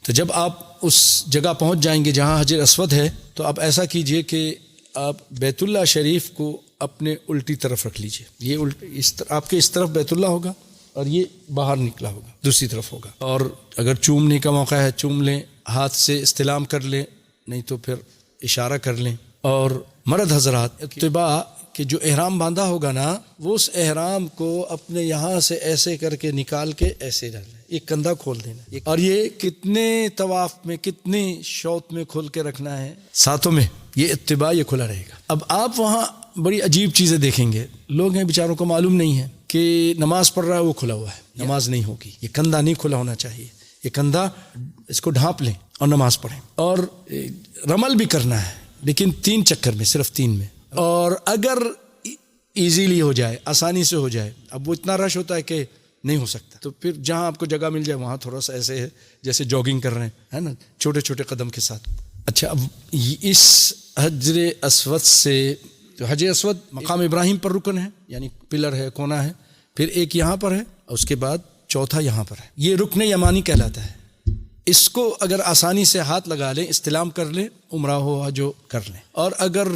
تو جب آپ اس جگہ پہنچ جائیں گے جہاں حجر اسود ہے تو آپ ایسا کیجئے کہ آپ بیت اللہ شریف کو اپنے الٹی طرف رکھ لیجئے. یہ آپ کے اس طرف بیت اللہ ہوگا اور یہ باہر نکلا ہوگا دوسری طرف ہوگا. اور اگر چومنے کا موقع ہے چوم لیں, ہاتھ سے استلام کر لیں, نہیں تو پھر اشارہ کر لیں. اور مرد حضرات اتباع کہ جو احرام باندھا ہوگا نا وہ اس احرام کو اپنے یہاں سے ایسے کر کے نکال کے ایسے ڈالیں, ایک کندھا کھول دینا. اور یہ کتنے طواف میں کتنے شوط میں کھول کے رکھنا ہے, ساتوں میں یہ اتباع یہ کھلا رہے گا. اب آپ وہاں بڑی عجیب چیزیں دیکھیں گے, لوگ ہیں بیچاروں کو معلوم نہیں ہے کہ نماز پڑھ رہا ہے وہ کھلا ہوا ہے, نماز نہیں ہوگی. یہ کندھا نہیں کھلا ہونا چاہیے, یہ کندھا اس کو ڈھانپ لیں اور نماز پڑھیں. اور رمل بھی کرنا ہے لیکن 3 چکر میں, صرف 3 میں. اور اگر ایزیلی ہو جائے, آسانی سے ہو جائے, اب وہ اتنا رش ہوتا ہے کہ نہیں ہو سکتا, تو پھر جہاں آپ کو جگہ مل جائے وہاں تھوڑا سا ایسے ہے جیسے جاگنگ کر رہے ہیں, ہے نا, چھوٹے چھوٹے قدم کے ساتھ. اچھا, اب اس حجر اسود سے, تو حجر اسود مقام ابراہیم پر رکن ہے, یعنی پلر ہے, کونا ہے, پھر ایک یہاں پر ہے اور اس کے بعد چوتھا یہاں پر ہے. یہ رکن یمانی کہلاتا ہے. اس کو اگر آسانی سے ہاتھ لگا لیں, استلام کر لیں, عمرہ ہو جو کر لیں. اور اگر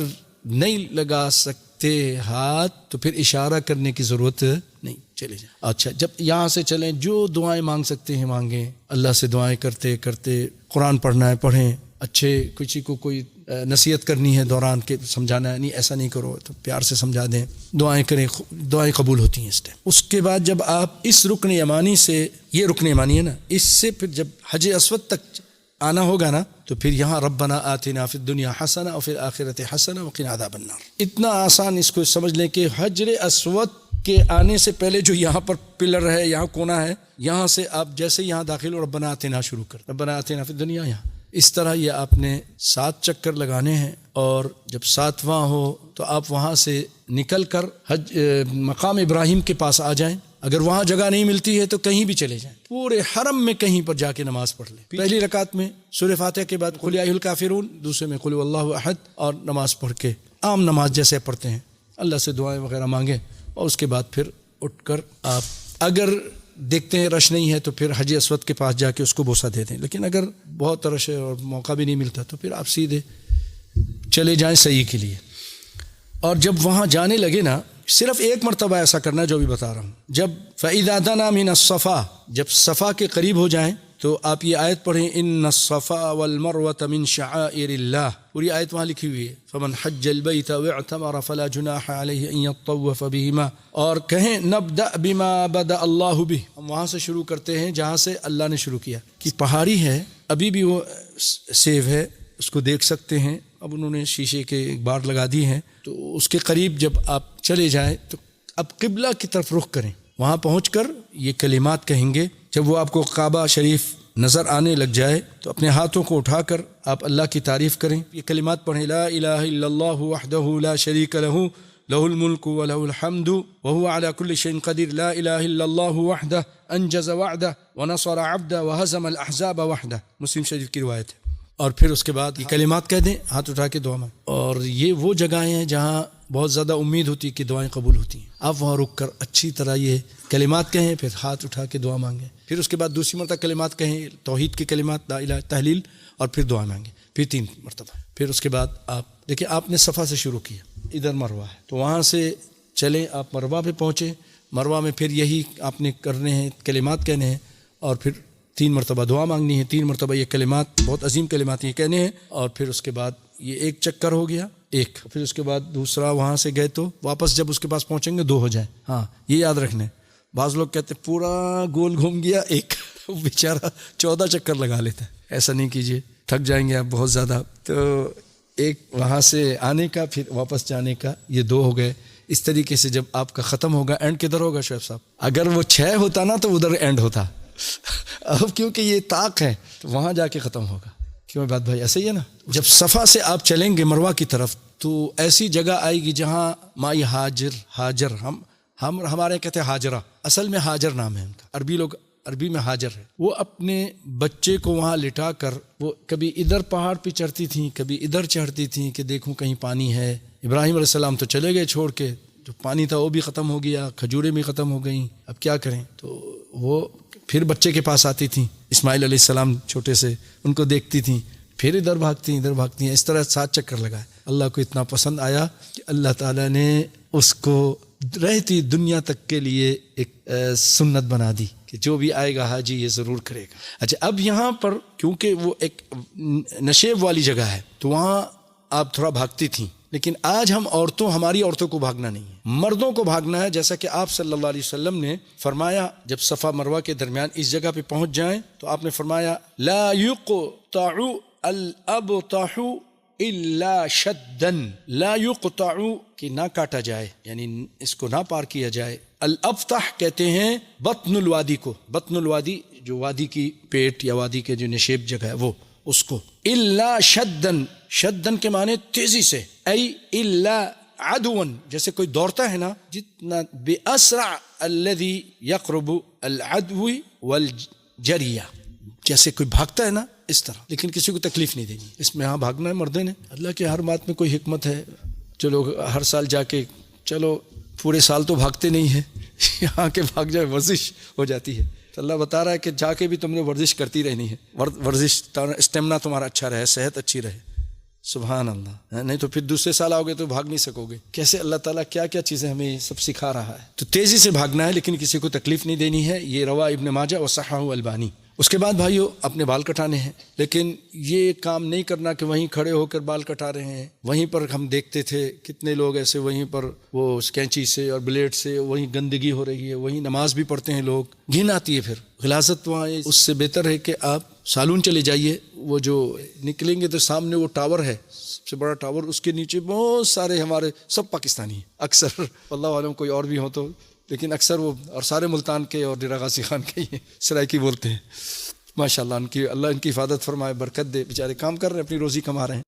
نہیں لگا سکتے ہاتھ تو پھر اشارہ کرنے کی ضرورت نہیں, چلے جائیں. اچھا, جب یہاں سے چلیں جو دعائیں مانگ سکتے ہیں مانگیں, اللہ سے دعائیں کرتے کرتے, قرآن پڑھنا ہے پڑھیں, اچھے کسی کو کوئی نصیحت کرنی ہے دوران کے سمجھانا ہے, نہیں ایسا نہیں کرو تو پیار سے سمجھا دیں, دعائیں کریں, دعائیں قبول ہوتی ہیں اس ٹائم. اس کے بعد جب آپ اس رکن یمانی سے, یہ رکن یمانی ہے نا, اس سے پھر جب حجر اسود تک آنا ہوگا نا تو پھر یہاں ربنا آتنا فی الدنیا حسنہ اور فی الآخرۃ حسنہ وقنا عذاب النار. اتنا آسان اس کو سمجھ لیں کہ حجر اسود کے آنے سے پہلے جو یہاں پر پلر ہے, یہاں کونا ہے, یہاں سے آپ جیسے یہاں داخل ہو ربنا آتنا شروع کر, ربنا آتنا فی الدنیا, یہاں اس طرح یہ آپ نے 7 چکر لگانے ہیں. اور جب 7واں ہو تو آپ وہاں سے نکل کر مقام ابراہیم کے پاس آ جائیں. اگر وہاں جگہ نہیں ملتی ہے تو کہیں بھی چلے جائیں, پورے حرم میں کہیں پر جا کے نماز پڑھ لیں. پہلی رکعت میں سورہ فاتحہ کے بعد قل یا ایھا الکافرون, دوسرے میں قل هو اللہ احد, اور نماز پڑھ کے عام نماز جیسے پڑھتے ہیں اللہ سے دعائیں وغیرہ مانگیں. اور اس کے بعد پھر اٹھ کر آپ اگر دیکھتے ہیں رش نہیں ہے تو پھر حجر اسود کے پاس جا کے اس کو بوسہ دے دیں. لیکن اگر بہت رش ہے اور موقع بھی نہیں ملتا تو پھر آپ سیدھے چلے جائیں صحیح کے لیے. اور جب وہاں جانے لگے نا, صرف ایک مرتبہ ایسا کرنا جو بھی بتا رہا ہوں. جب فَإِذَا دَنَا مِنَ الصَّفَا, جب صفا کے قریب ہو جائیں تو آپ یہ آیت پڑھیں, ان الصفا والمروۃ من شعائر اللہ. پوری آیت وہاں لکھی ہوئی ہے, فمن حج البیت واعتمر فلا جناح علیہ ان یطوف بہما. اور کہیں نبدأ بما بدأ اللہ بہ, ہم وہاں سے شروع کرتے ہیں جہاں سے اللہ نے شروع کیا. کہ پہاڑی ہے, ابھی بھی وہ سیو ہے, اس کو دیکھ سکتے ہیں. اب انہوں نے شیشے کے بار لگا دی ہیں, تو اس کے قریب جب آپ چلے جائیں تو اب قبلہ کی طرف رخ کریں. وہاں پہنچ کر یہ کلمات کہیں گے. جب وہ آپ کو کعبہ شریف نظر آنے لگ جائے تو اپنے ہاتھوں کو اٹھا کر آپ اللہ کی تعریف کریں. یہ کلمات پڑھیں, لا الہ الا اللہ وحدہ لا شریک لہ لہ الملک ولہ الحمد وہو علی کل شیء قدیر, لا الہ الا اللہ وحدہ انجز وعدہ ونصر عبدہ وہزم الاحزاب وحدہ. مسلم شریف کی روایت ہے. اور پھر اس کے بعد یہ کلمات کہہ دیں, ہاتھ اٹھا کے دعا مانگیں. اور یہ وہ جگہیں ہیں جہاں بہت زیادہ امید ہوتی ہے کہ دعائیں قبول ہوتی ہیں. آپ وہاں رک کر اچھی طرح یہ کلمات کہیں, پھر ہاتھ اٹھا کے دعا مانگیں. پھر اس کے بعد دوسری مرتبہ کلمات کہیں, توحید کے کلمات, لا الہ تحلیل, اور پھر دعا مانگیں. پھر 3 مرتبہ. پھر اس کے بعد آپ دیکھیں, آپ نے صفا سے شروع کیا, ادھر مروہ ہے, تو وہاں سے چلیں آپ مروہ پہ پہنچے. مروہ میں پھر یہی آپ نے کرنے ہیں, کلمات کہنے ہیں, اور پھر 3 مرتبہ دعا مانگنی ہے. 3 مرتبہ یہ کلمات, بہت عظیم کلمات یہ کہنے ہیں. اور پھر اس کے بعد یہ ایک چکر ہو گیا, ایک. پھر اس کے بعد دوسرا, وہاں سے گئے تو واپس جب اس کے پاس پہنچیں گے 2 ہو جائیں. ہاں, یہ یاد رکھنا ہے. بعض لوگ کہتے ہیں پورا گول گھوم گیا, ایک بیچارہ 14 چکر لگا لیتا ہے. ایسا نہیں کیجیے, تھک جائیں گے آپ بہت زیادہ. تو ایک وہاں سے آنے کا, پھر واپس جانے کا, یہ 2 ہو گئے. اس طریقے سے جب آپ کا ختم ہوگا, اینڈ کدھر ہوگا شعیب صاحب؟ اگر وہ 6 ہوتا نا تو ادھر اینڈ ہوتا. اب کیونکہ یہ طاق ہے تو وہاں جا کے ختم ہوگا. کیوں بات بھائی, ایسا ہی ہے نا. جب صفا سے آپ چلیں گے مروہ کی طرف تو ایسی جگہ آئے گی جہاں مائی ہاجر, ہم ہمارے کہتے ہیں ہاجرہ, اصل میں ہاجر نام ہے ان کا. عربی لوگ, عربی میں ہاجر ہے. وہ اپنے بچے کو وہاں لٹا کر, وہ کبھی ادھر پہاڑ پہ چڑھتی تھیں, کبھی ادھر چڑھتی تھیں کہ دیکھوں کہیں پانی ہے. ابراہیم علیہ السلام تو چلے گئے چھوڑ کے, جو پانی تھا وہ بھی ختم ہو گیا, کھجوریں بھی ختم ہو گئیں, اب کیا کریں. تو وہ پھر بچے کے پاس آتی تھیں. اسماعیل علیہ السلام چھوٹے سے ان کو دیکھتی تھیں، پھر ادھر بھاگتی ہیں، اس طرح 7 چکر لگائے. اللہ کو اتنا پسند آیا کہ اللہ تعالیٰ نے اس کو رہتی دنیا تک کے لیے ایک سنت بنا دی کہ جو بھی آئے گا حاجی یہ ضرور کرے گا. اچھا، اب یہاں پر کیونکہ وہ ایک نشیب والی جگہ ہے تو وہاں آپ تھوڑا بھاگتی تھیں، لیکن آج ہماری عورتوں کو بھاگنا نہیں ہے، مردوں کو بھاگنا ہے. جیسا کہ آپ صلی اللہ علیہ وسلم نے فرمایا جب صفا مروہ کے درمیان اس جگہ پہ پہنچ جائیں تو آپ نے فرمایا لا يقطع الابطح الا شدن، لا يقطع کہ نہ کاٹا جائے، یعنی اس کو نہ پار کیا جائے. الابطح کہتے ہیں بطن الوادی کو، بطن الوادی جو وادی کی پیٹ یا وادی کے جو نشیب جگہ ہے وہ، اس کو. الا شدن، شدن کے معنی تیزی سے، ای الا عدوا، جیسے کوئی دوڑتا ہے نا، جتنا باسرع الذي يقرب العدو والجریہ، جیسے کوئی بھاگتا ہے نا اس طرح، لیکن کسی کو تکلیف نہیں دینی. اس میں ہاں بھاگنا ہے مردے نے، اللہ کے ہر بات میں کوئی حکمت ہے. چلو ہر سال جا کے، چلو پورے سال تو بھاگتے نہیں ہیں، یہاں کے بھاگ جائے ورزش ہو جاتی ہے. تو اللہ بتا رہا ہے کہ جا کے بھی تم نے ورزش کرتی رہنی ہے، ورزش اسٹیمنا تمہارا اچھا رہے، صحت اچھی رہے. سبحان اللہ، نہیں تو پھر دوسرے سال آؤ گے تو بھاگ نہیں سکو گے. کیسے اللہ تعالیٰ کیا کیا چیزیں ہمیں سب سکھا رہا ہے. تو تیزی سے بھاگنا ہے لیکن کسی کو تکلیف نہیں دینی ہے. یہ روا ابن ماجہ و صححہ البانی. اس کے بعد بھائیو اپنے بال کٹانے ہیں، لیکن یہ کام نہیں کرنا کہ وہیں کھڑے ہو کر بال کٹا رہے ہیں. وہیں پر ہم دیکھتے تھے کتنے لوگ ایسے وہیں پر وہ کینچی سے اور بلیڈ سے وہیں گندگی ہو رہی ہے، وہیں نماز بھی پڑھتے ہیں لوگ، گھن آتی ہے. پھر غلاظت وہاں، اس سے بہتر ہے کہ آپ سالون چلے جائیے. وہ جو نکلیں گے تو سامنے وہ ٹاور ہے، سب سے بڑا ٹاور، اس کے نیچے بہت سارے ہمارے سب پاکستانی ہیں اکثر، اللہ عالم کوئی اور بھی ہو تو، لیکن اکثر وہ، اور سارے ملتان کے اور ڈیرہ غازی خان کے ہی سرائکی بولتے ہیں. ماشاءاللہ، اللہ ان کی حفاظت فرمائے، برکت دے. بیچارے کام کر رہے ہیں، اپنی روزی کما رہے ہیں.